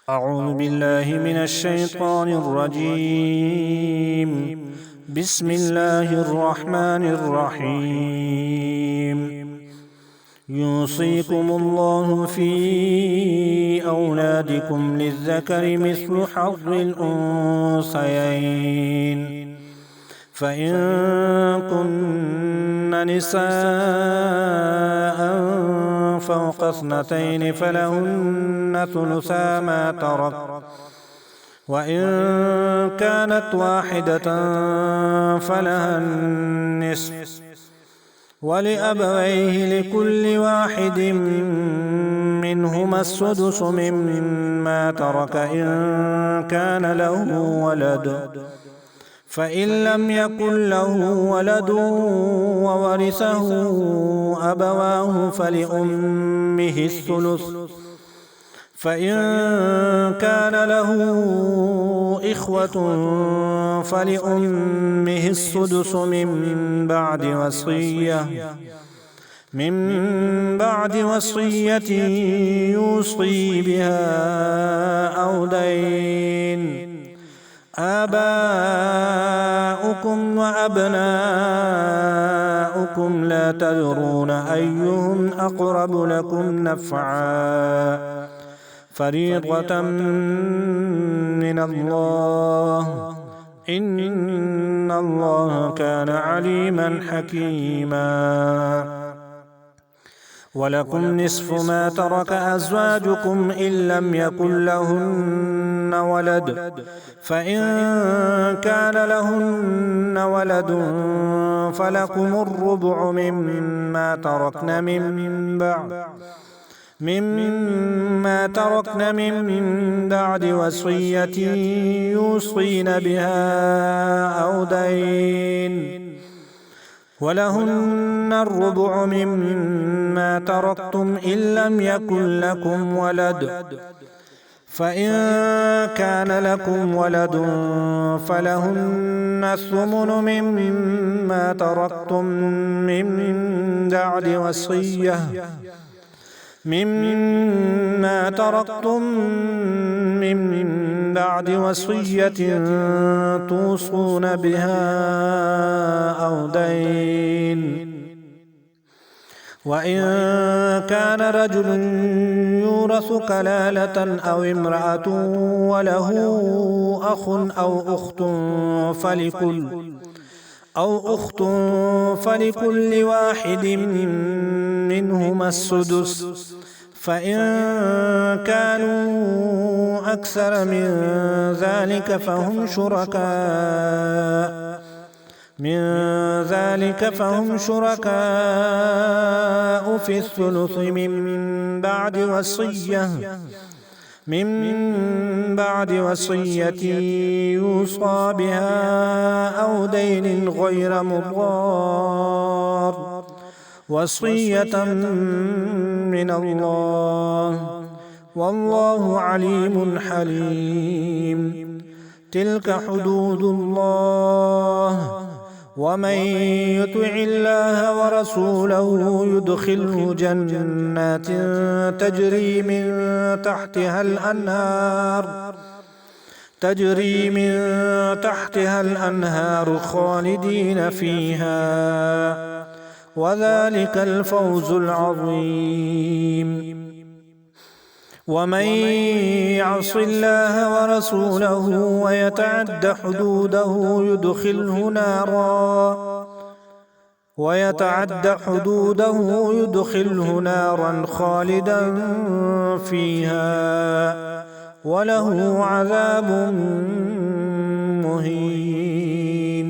أعوذ بالله من الشيطان الرجيم. بسم الله الرحمن الرحيم. يوصيكم الله في أولادكم للذكر مثل حظ الأنثيين، فإن كن نساء فوق اثنتين فلهن ثلثا ما ترك، وإن كانت واحدة فلها النصف، ولأبويه لكل واحد منهما السدس مما ترك إن كان له ولد، فإن لم يكن له ولد وورثه أبواه فلأمه الثلث، فإن كان له إخوة فلأمه السدس من بعد وصية يوصي بها أو دين. آباؤكم وأبناؤكم لا تدرون أيهم أقرب لكم نفعا، فريضة من الله، إن الله كان عليما حكيما. ولكم نصف ما ترك أزواجكم إن لم يكن لهن ولد، فإن كان لهن ولد فلكم الربع مما تركن من بعد وصية يوصين بها أو دين. ولهن الربع مما تركتم إن لم يكن لكم ولد، فإن كان لكم ولد فلهن الثمن مما تركتم من بعد وصية توصون بها أو دين. وإن كان رجل يورث كلالة أو امرأة وله أخ أو أخت فلكل واحد منهما السدس، فإن كانوا أكثر من ذلك فهم شركاء في الثلث من بعد وصية يوصى بها أو دين غير مضار، وصية من الله، والله عليم حليم. تلك حدود الله، ومن يطع الله ورسوله يدخله جنات تجري من تحتها الأنهار خالدين فيها، وذلك الفوز العظيم. ومن يعص الله ورسوله ويتعد حدوده يدخله نارا خالدا فيها، وله عذاب مهين.